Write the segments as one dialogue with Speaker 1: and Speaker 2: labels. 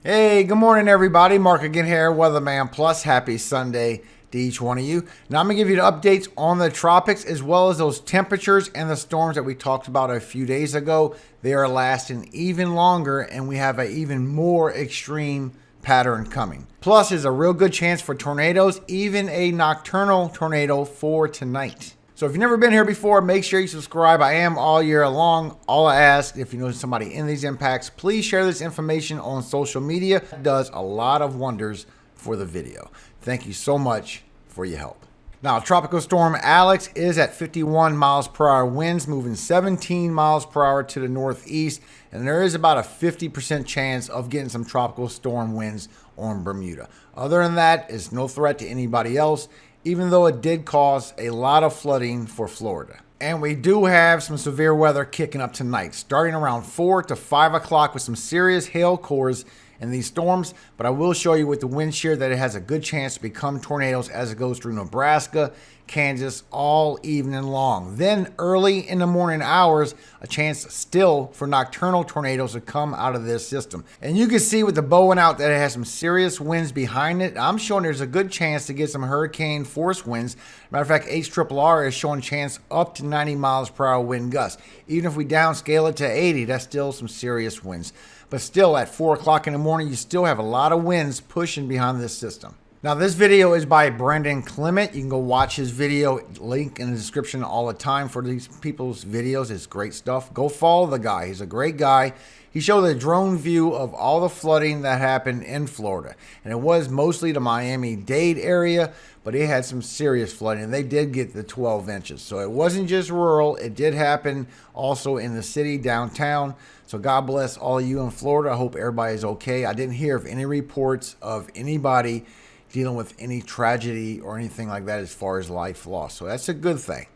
Speaker 1: Hey, good morning, everybody. Mark again here, WeatherMan Plus. Happy Sunday to each one of you. Now, I'm going to give you the updates on the tropics as well as those temperatures and the storms that we talked about a few days ago. They are lasting even longer, and we have an even more extreme pattern coming. Plus, there's a real good chance for tornadoes, even a nocturnal tornado for tonight. So if you've never been here before, make sure you subscribe. I am all year long. All I ask, if you know somebody in these impacts, please share this information on social media. It does a lot of wonders for the video. Thank you so much for your help. Now, Tropical Storm Alex is at 51 miles per hour winds, moving 17 miles per hour to the northeast, and there is about a 50% chance of getting some tropical storm winds on Bermuda. Other than that, it's no threat to anybody else, even though it did cause a lot of flooding for Florida. And we do have some severe weather kicking up tonight, starting around 4 to 5 o'clock with some serious hail cores in these storms. But I will show you with the wind shear that it has a good chance to become tornadoes as it goes through Nebraska, Kansas, all evening long. Then early in the morning hours, a chance still for nocturnal tornadoes to come out of this system. And you can see with the bowing out that it has some serious winds behind it. I'm showing there's a good chance to get some hurricane force winds. Matter of fact, HRRR is showing chance up to 90 miles per hour wind gusts. Even if we downscale it to 80, that's still some serious winds. But still, at 4 o'clock in the morning, you still have a lot of winds pushing behind this system. Now, this video is by Brendan Clement. You can go watch his video, link in the description all the time for these people's videos. It's great stuff. Go follow the guy. He's a great guy. He showed a drone view of all the flooding that happened in Florida. And it was mostly the Miami-Dade area, but it had some serious flooding. And they did get the 12 inches. So it wasn't just rural. It did happen also in the city, downtown. So God bless all of you in Florida. I hope everybody's okay. I didn't hear of any reports of anybody dealing with any tragedy or anything like that as far as life lost. So that's a good thing.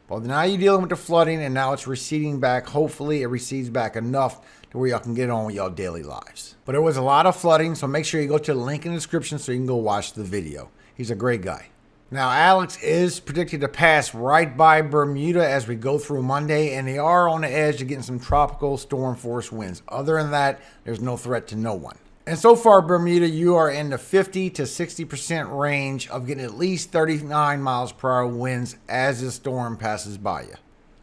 Speaker 1: But now you're dealing with the flooding, and now it's receding back. Hopefully it recedes back enough to where y'all can get on with y'all daily lives. But there was a lot of flooding, so make sure you go to the link in the description so you can go watch the video. He's a great guy. Now, Alex is predicted to pass right by Bermuda as we go through Monday, and they are on the edge of getting some tropical storm force winds. Other than that, there's no threat to no one. And so far, Bermuda, you are in the 50 to 60% range of getting at least 39 miles per hour winds as the storm passes by you.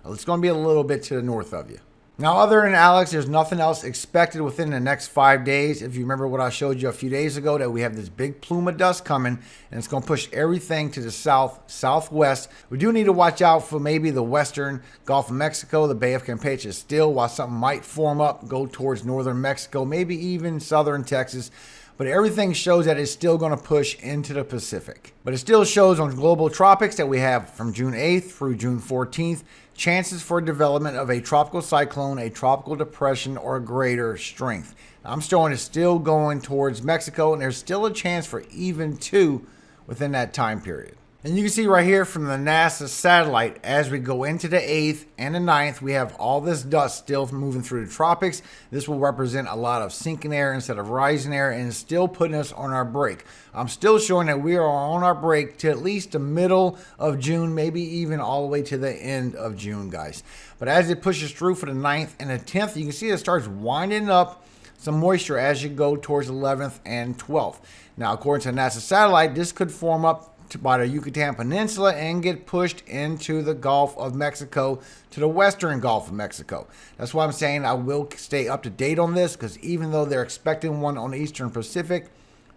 Speaker 1: It's going to be a little bit to the north of you. Now, other than Alex, there's nothing else expected within the next 5 days. If you remember what I showed you a few days ago, that we have this big plume of dust coming, and it's going to push everything to the south, southwest. We do need to watch out for maybe the western Gulf of Mexico, the Bay of Campeche still, while something might form up, go towards northern Mexico, maybe even southern Texas. But everything shows that it's still going to push into the Pacific. But it still shows on global tropics that we have from June 8th through June 14th, chances for development of a tropical cyclone, a tropical depression, or greater strength. I'm showing it's still going towards Mexico, and there's still a chance for even 2 within that time period. And you can see right here from the NASA satellite, as we go into the 8th and the 9th, we have all this dust still moving through the tropics. This will represent a lot of sinking air instead of rising air, and it's still putting us on our break. I'm still showing that we are on our break to at least the middle of June, maybe even all the way to the end of June, guys. But as it pushes through for the 9th and the 10th, you can see it starts winding up some moisture as you go towards the 11th and 12th. Now, according to the NASA satellite, this could form up by the Yucatan Peninsula and get pushed into the Gulf of Mexico, to the western Gulf of Mexico. That's why I'm saying I will stay up to date on this, because even though they're expecting one on the Eastern Pacific,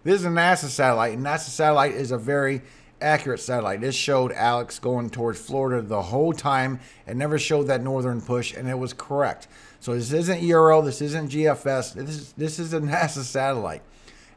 Speaker 1: this is a NASA satellite, and NASA satellite is a very accurate satellite. This showed Alex going towards Florida the whole time and never showed that northern push, and it was correct. So this isn't Euro, this isn't GFS, this is a NASA satellite.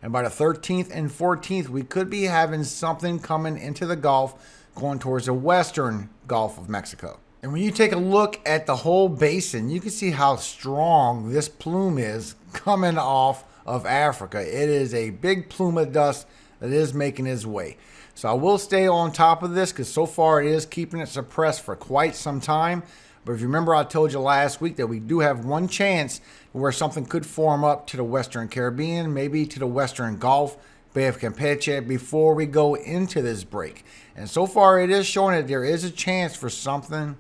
Speaker 1: And by the 13th and 14th, we could be having something coming into the Gulf going towards the western Gulf of Mexico. And when you take a look at the whole basin, you can see how strong this plume is coming off of Africa. It is a big plume of dust that is making its way. So I will stay on top of this, because so far it is keeping it suppressed for quite some time. But if you remember, I told you last week that we do have one chance where something could form up to the Western Caribbean, maybe to the Western Gulf, Bay of Campeche, before we go into this break. And so far, it is showing that there is a chance for something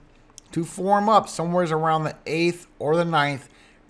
Speaker 1: to form up somewhere around the 8th or the 9th,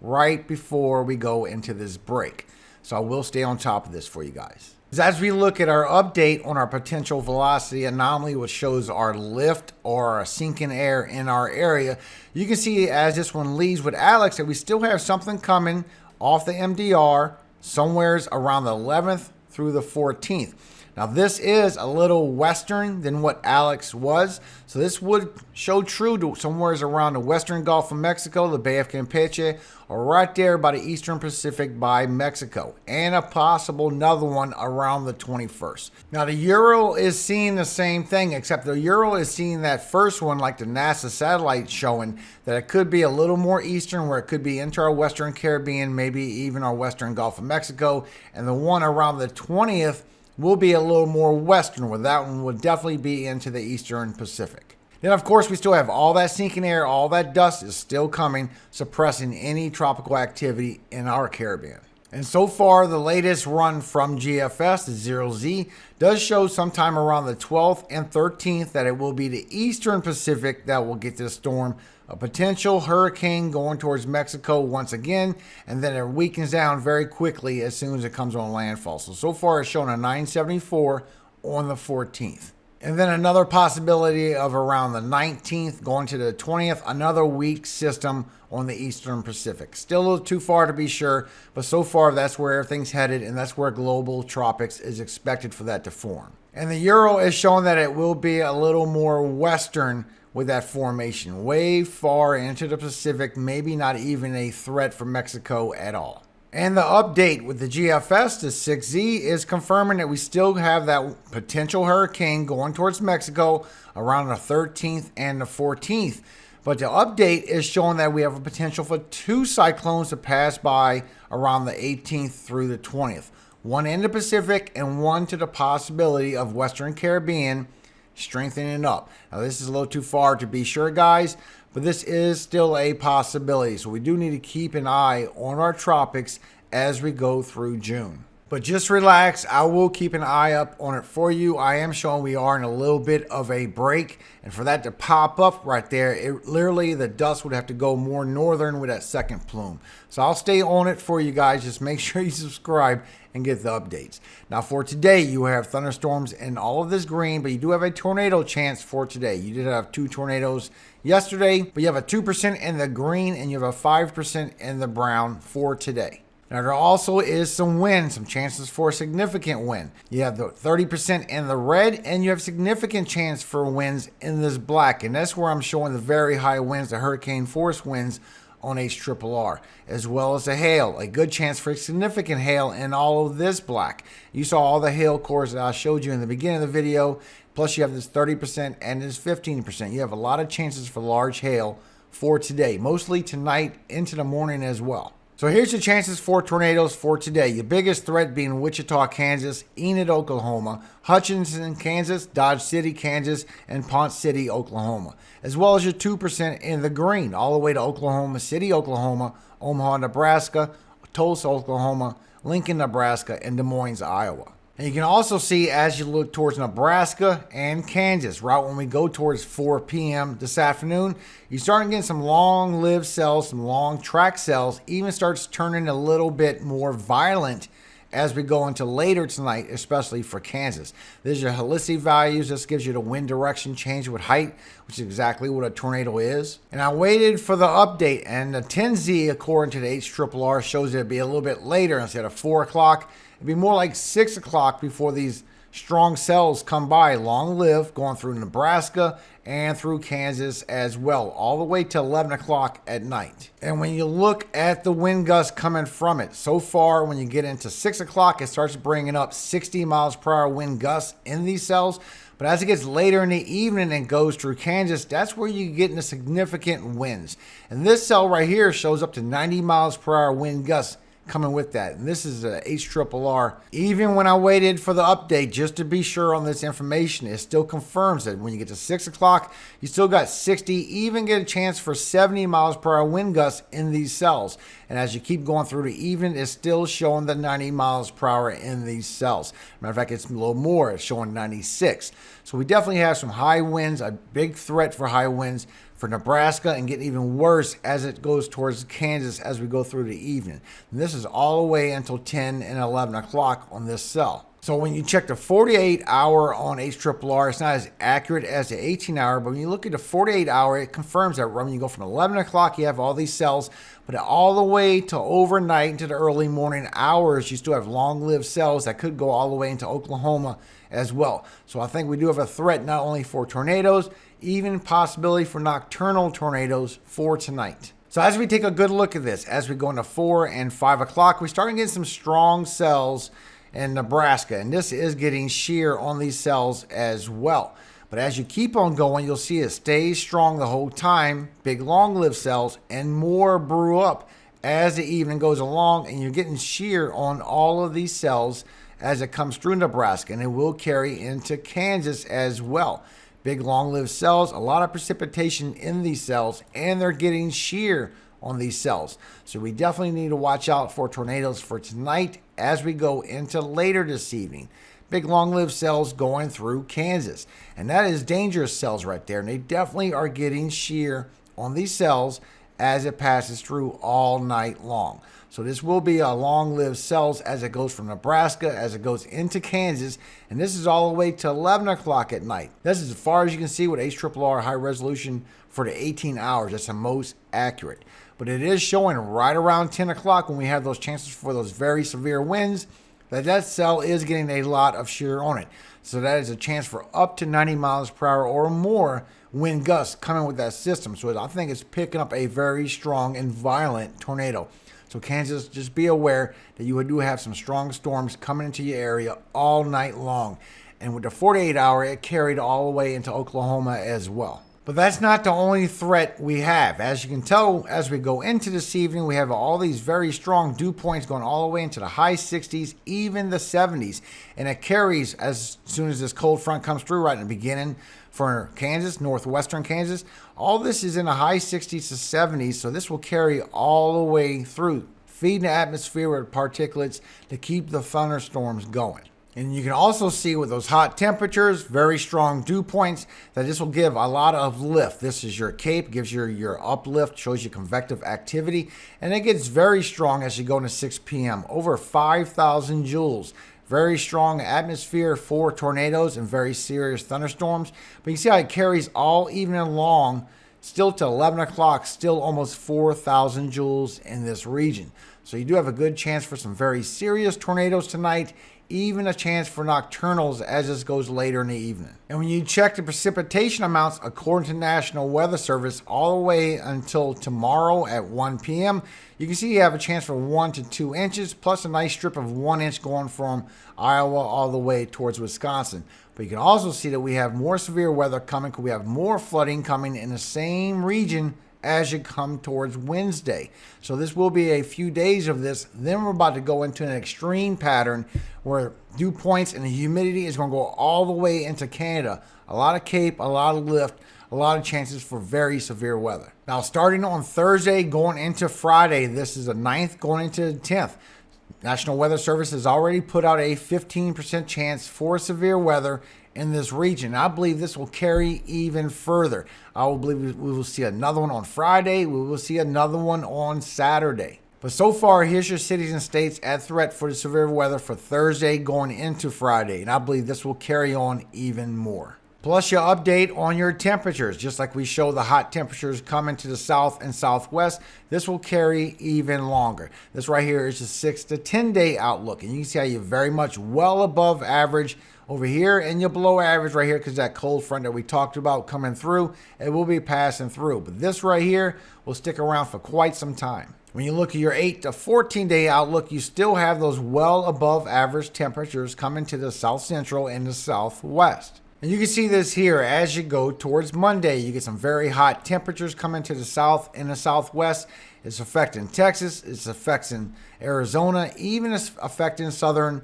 Speaker 1: right before we go into this break. So I will stay on top of this for you guys. As we look at our update on our potential velocity anomaly, which shows our lift or our sinking air in our area, you can see as this one leaves with Alex that we still have something coming off the MDR somewheres around the 11th through the 14th. Now this is a little western than what Alex was, so this would show true to somewheres around the western Gulf of Mexico, the Bay of Campeche, or right there by the eastern Pacific by Mexico, and a possible another one around the 21st. Now the Ural is seeing the same thing, except the Ural is seeing that first one like the NASA satellite showing that it could be a little more eastern, where it could be into our western Caribbean, maybe even our western Gulf of Mexico, and the one around the 20th will be a little more western, where that one will definitely be into the eastern Pacific. Then of course we still have all that sinking air, all that dust is still coming, suppressing any tropical activity in our Caribbean. And so far the latest run from GFS, the 0Z, does show sometime around the 12th and 13th that it will be the eastern Pacific that will get this storm. A potential hurricane going towards Mexico once again, and then it weakens down very quickly as soon as it comes on landfall. So far it's showing a 974 on the 14th. And then another possibility of around the 19th going to the 20th, another weak system on the eastern Pacific. Still a little too far to be sure, but so far that's where everything's headed, and that's where global tropics is expected for that to form. And the Ural is showing that it will be a little more western with that formation, way far into the Pacific, maybe not even a threat for Mexico at all. And the update with the GFS, the 6Z, is confirming that we still have that potential hurricane going towards Mexico around the 13th and the 14th. But the update is showing that we have a potential for two cyclones to pass by around the 18th through the 20th. One in the Pacific and one to the possibility of Western Caribbean, strengthening up. Now this is a little too far to be sure, guys, but this is still a possibility. So we do need to keep an eye on our tropics as we go through June. But just relax, I will keep an eye up on it for you. I am showing we are in a little bit of a break, and for that to pop up right there, it literally the dust would have to go more northern with that second plume. So I'll stay on it for you guys. Just make sure you subscribe and get the updates. Now for today, you have thunderstorms in all of this green, but you do have a tornado chance for today. You did have 2 tornadoes yesterday, but you have a 2% in the green and you have a 5% in the brown for today. Now there also is some wind, some chances for a significant wind. You have the 30% in the red, and you have significant chance for winds in this black. And that's where I'm showing the very high winds, the hurricane force winds on HRRR, as well as the hail. A good chance for significant hail in all of this black. You saw all the hail cores that I showed you in the beginning of the video. Plus you have this 30% and this 15%. You have a lot of chances for large hail for today, mostly tonight into the morning as well. So here's the chances for tornadoes for today. Your biggest threat being Wichita, Kansas, Enid, Oklahoma, Hutchinson, Kansas, Dodge City, Kansas, and Ponce City, Oklahoma. As well as your 2% in the green, all the way to Oklahoma City, Oklahoma, Omaha, Nebraska, Tulsa, Oklahoma, Lincoln, Nebraska, and Des Moines, Iowa. And you can also see as you look towards Nebraska and Kansas, right when we go towards 4 p.m. this afternoon, you start getting some long-lived cells, some long track cells, even starts turning a little bit more violent as we go into later tonight, especially for Kansas. This is your helicity values. This gives you the wind direction change with height, which is exactly what a tornado is. And I waited for the update, and the 10Z, according to the HRRR, shows it'd be a little bit later. Instead of 4 o'clock, it'd be more like 6 o'clock before these strong cells come by, long-lived, going through Nebraska and through Kansas as well, all the way to 11 o'clock at night. And when you look at the wind gusts coming from it, so far when you get into 6 o'clock, it starts bringing up 60 miles per hour wind gusts in these cells. But as it gets later in the evening and goes through Kansas, that's where you get into significant winds. And this cell right here shows up to 90 miles per hour wind gusts coming with that. And this is a HRRR. Even when I waited for the update just to be sure on this information, it still confirms that when you get to 6 o'clock, you still got 60, even get a chance for 70 miles per hour wind gusts in these cells. And as you keep going through the evening, it's still showing the 90 miles per hour in these cells. Matter of fact, it's a little more. It's showing 96. So we definitely have some high winds, a big threat for high winds for Nebraska and getting even worse as it goes towards Kansas as we go through the evening. And this is all the way until 10 and 11 o'clock on this cell. So when you check the 48-hour on HRRR, it's not as accurate as the 18-hour, but when you look at the 48-hour, it confirms that when you go from 11 o'clock, you have all these cells, but all the way to overnight into the early morning hours, you still have long-lived cells that could go all the way into Oklahoma as well. So I think we do have a threat not only for tornadoes, even possibility for nocturnal tornadoes for tonight. So as we take a good look at this, as we go into 4 and 5 o'clock, we're starting to get some strong cells in Nebraska, and this is getting shear on these cells as well. But as you keep on going, you'll see it stays strong the whole time, big long-lived cells, and more brew up as the evening goes along, and you're getting shear on all of these cells as it comes through Nebraska, and it will carry into Kansas as well. Big long-lived cells, a lot of precipitation in these cells, and they're getting shear on these cells. So we definitely need to watch out for tornadoes for tonight as we go into later this evening. Big long-lived cells going through Kansas. And that is dangerous cells right there. And they definitely are getting shear on these cells as it passes through all night long. So this will be a long-lived cells as it goes from Nebraska, as it goes into Kansas, and this is all the way to 11 o'clock at night. This is as far as you can see with HRRR high resolution for the 18 hours. That's the most accurate. But it is showing right around 10 o'clock when we have those chances for those very severe winds that cell is getting a lot of shear on it. So that is a chance for up to 90 miles per hour or more wind gusts coming with that system. So I think it's picking up a very strong and violent tornado. So Kansas, just be aware that you do have some strong storms coming into your area all night long. And with the 48-hour, it carried all the way into Oklahoma as well. But that's not the only threat we have. As you can tell, as we go into this evening, we have all these very strong dew points going all the way into the high 60s, even the 70s. And it carries as soon as this cold front comes through right in the beginning for Kansas, northwestern Kansas. All this is in the high 60s to 70s, so this will carry all the way through, feeding the atmosphere with particulates to keep the thunderstorms going. And you can also see with those hot temperatures, very strong dew points, that this will give a lot of lift. This is your cape, gives your uplift, shows you convective activity, and it gets very strong as you go into 6 p.m. Over 5,000 joules. Very strong atmosphere for tornadoes and very serious thunderstorms. But you see how it carries all evening long, still to 11 o'clock, still almost 4,000 joules in this region. So you do have a good chance for some very serious tornadoes tonight, even a chance for nocturnals as this goes later in the evening. And when you check the precipitation amounts according to National Weather Service all the way until tomorrow at 1 p.m., you can see you have a chance for 1 to 2 inches, plus a nice strip of 1 inch going from Iowa all the way towards Wisconsin. But you can also see that we have more severe weather coming because we have more flooding coming in the same region as you come towards Wednesday. So this will be a few days of this. Then we're about to go into an extreme pattern where dew points and the humidity is going to go all the way into Canada. A lot of cape, a lot of lift, a lot of chances for very severe weather. Now starting on Thursday going into Friday, this is the 9th going into the 10th. National Weather Service has already put out a 15% chance for severe weather in this region. I believe this will carry even further. I will believe we will see another one on Friday. We will see another one on Saturday. But so far, here's your cities and states at threat for the severe weather for Thursday going into Friday. And I believe this will carry on even more. Plus your update on your temperatures. Just like we show the hot temperatures coming to the south and southwest, this will carry even longer. This right here is a 6 to 10 day outlook. And you can see how you're very much well above average over here, and you're below average right here because that cold front that we talked about coming through, it will be passing through. But this right here will stick around for quite some time. When you look at your 8 to 14 day outlook, you still have those well above average temperatures coming to the south central and the southwest. And you can see this here as you go towards Monday. You get some very hot temperatures coming to the south and the southwest. It's affecting Texas. It's affecting Arizona. Even it's affecting southern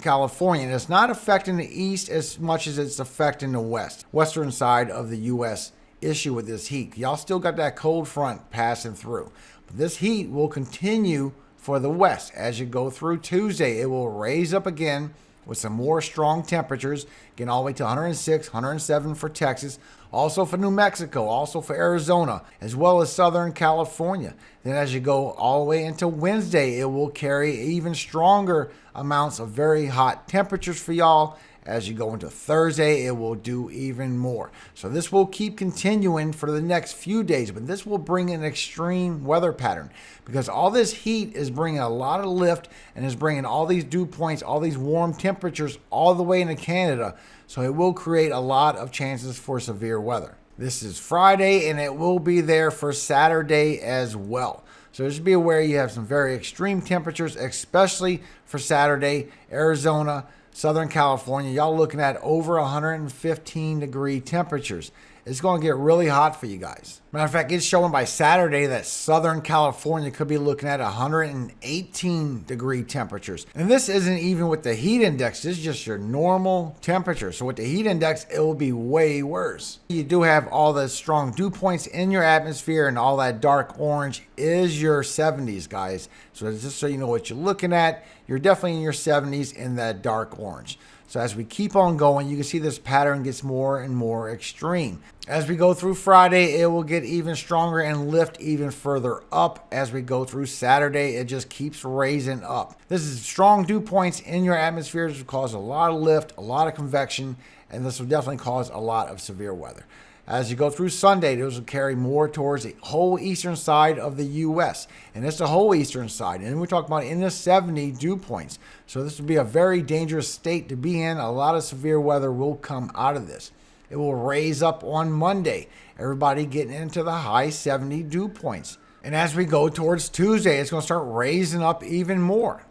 Speaker 1: California. And it's not affecting the east as much as it's affecting the western side of the U.S. issue with this heat. Y'all still got that cold front passing through. But this heat will continue for the west as you go through Tuesday. It will raise up again with some more strong temperatures, getting all the way to 106, 107 for Texas, Also for New Mexico, also for Arizona, as well as Southern California. Then as you go all the way into Wednesday, it will carry even stronger amounts of very hot temperatures for y'all. As you go into Thursday, it will do even more. So this will keep continuing for the next few days, but this will bring an extreme weather pattern because all this heat is bringing a lot of lift and is bringing all these dew points, all these warm temperatures all the way into Canada. So it will create a lot of chances for severe weather. This is Friday and it will be there for Saturday as well. So just be aware you have some very extreme temperatures, especially for Saturday, Arizona, Southern California. Y'all looking at over 115 degree temperatures. It's going to get really hot for you guys. Matter of fact, it's showing by Saturday that Southern California could be looking at 118 degree temperatures. And this isn't even with the heat index. This is just your normal temperature. So with the heat index, it will be way worse. You do have all the strong dew points in your atmosphere, and all that dark orange is your 70s, guys. So just so you know what you're looking at, you're definitely in your 70s in that dark orange. So as we keep on going, you can see this pattern gets more and more extreme. As we go through Friday, it will get even stronger and lift even further up. As we go through Saturday, it just keeps raising up. This is strong dew points in your atmosphere. This will cause a lot of lift, a lot of convection, and this will definitely cause a lot of severe weather. As you go through Sunday, those will carry more towards the whole eastern side of the U.S. And it's the whole eastern side. And we're talking about in the 70 dew points. So this will be a very dangerous state to be in. A lot of severe weather will come out of this. It will raise up on Monday. Everybody getting into the high 70 dew points. And as we go towards Tuesday, it's going to start raising up even more.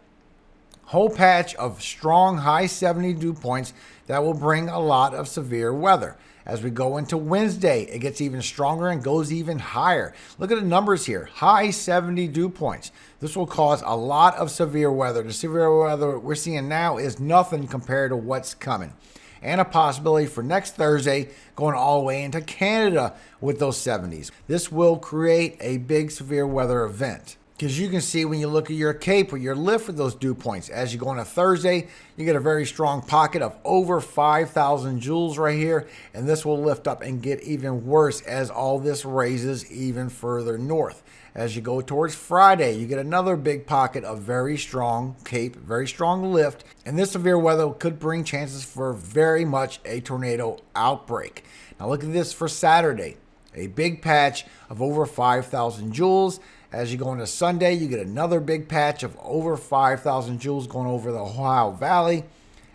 Speaker 1: Whole patch of strong high 70 dew points that will bring a lot of severe weather. As we go into Wednesday, it gets even stronger and goes even higher. Look at the numbers here. High 70 dew points. This will cause a lot of severe weather. The severe weather we're seeing now is nothing compared to what's coming. And a possibility for next Thursday going all the way into Canada with those 70s. This will create a big severe weather event. Because you can see when you look at your cape or your lift with those dew points, as you go into Thursday, you get a very strong pocket of over 5,000 joules right here. And this will lift up and get even worse as all this raises even further north. As you go towards Friday, you get another big pocket of very strong cape, very strong lift. And this severe weather could bring chances for very much a tornado outbreak. Now look at this for Saturday. A big patch of over 5,000 joules. As you go into Sunday, you get another big patch of over 5,000 joules going over the Ohio Valley.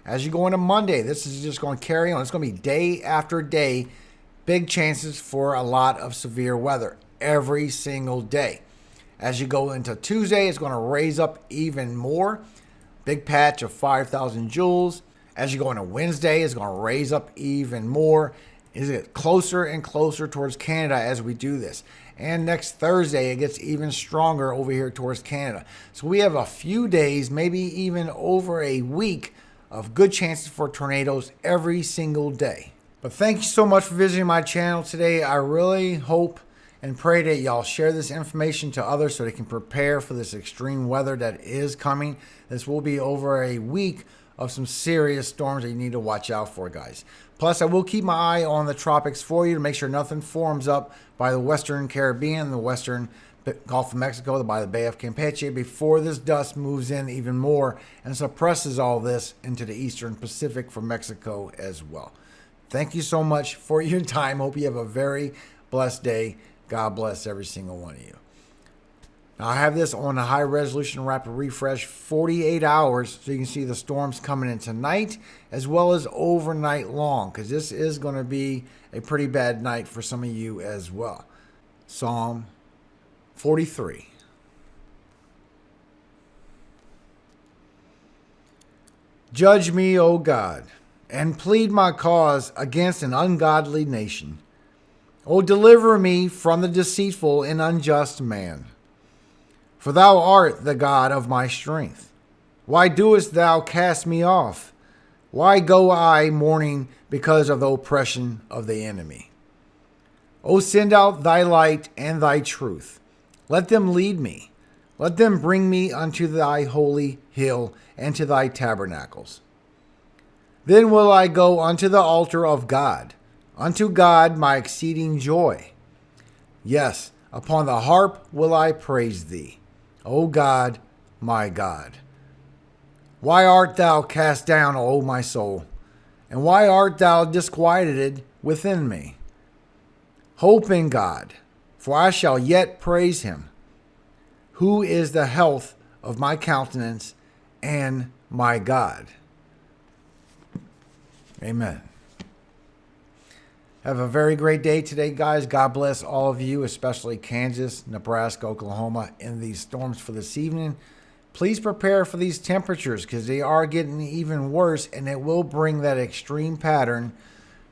Speaker 1: As you go into Monday, this is just going to carry on. It's going to be day after day, big chances for a lot of severe weather every single day. As you go into Tuesday, it's going to raise up even more. Big patch of 5,000 joules. As you go into Wednesday, it's going to raise up even more. Is it closer and closer towards Canada as we do this? And next Thursday, it gets even stronger over here towards Canada. So we have a few days, maybe even over a week, of good chances for tornadoes every single day. But thank you so much for visiting my channel today. I really hope and pray that y'all share this information to others so they can prepare for this extreme weather that is coming. This will be over a week of some serious storms that you need to watch out for, guys. Plus, I will keep my eye on the tropics for you to make sure nothing forms up by the Western Caribbean, the Western Gulf of Mexico, by the Bay of Campeche before this dust moves in even more and suppresses all this into the Eastern Pacific for Mexico as well. Thank you so much for your time. Hope you have a very blessed day. God bless every single one of you. Now, I have this on a high resolution rapid refresh 48 hours so you can see the storms coming in tonight as well as overnight long, because this is going to be a pretty bad night for some of you as well. Psalm 43. Judge me, O God, and plead my cause against an ungodly nation. O deliver me from the deceitful and unjust man. For thou art the God of my strength. Why doest thou cast me off? Why go I mourning because of the oppression of the enemy? O send out thy light and thy truth. Let them lead me. Let them bring me unto thy holy hill and to thy tabernacles. Then will I go unto the altar of God, Unto God my exceeding joy. Yes, upon the harp will I praise thee, O God, my God. Why art thou cast down, O my soul? And why art thou disquieted within me? Hope in God, for I shall yet praise him, who is the health of my countenance and my God. Amen. Have a very great day today, guys. God bless all of you, especially Kansas, Nebraska, Oklahoma, in these storms for this evening. Please prepare for these temperatures because they are getting even worse, and it will bring that extreme pattern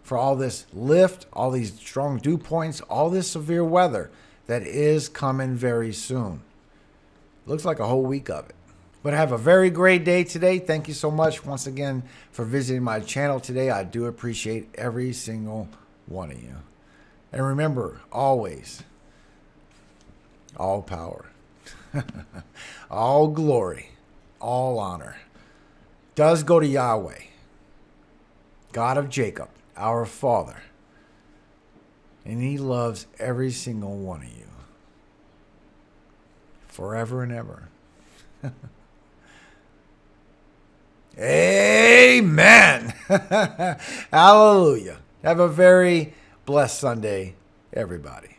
Speaker 1: for all this lift, all these strong dew points, all this severe weather that is coming very soon. Looks like a whole week of it. But have a very great day today. Thank you so much once again for visiting my channel today. I do appreciate every single one of you. And remember, always, all power, all glory, all honor does go to Yahweh, God of Jacob, our Father. And he loves every single one of you forever and ever. Amen. Hallelujah. Have a very blessed Sunday, everybody.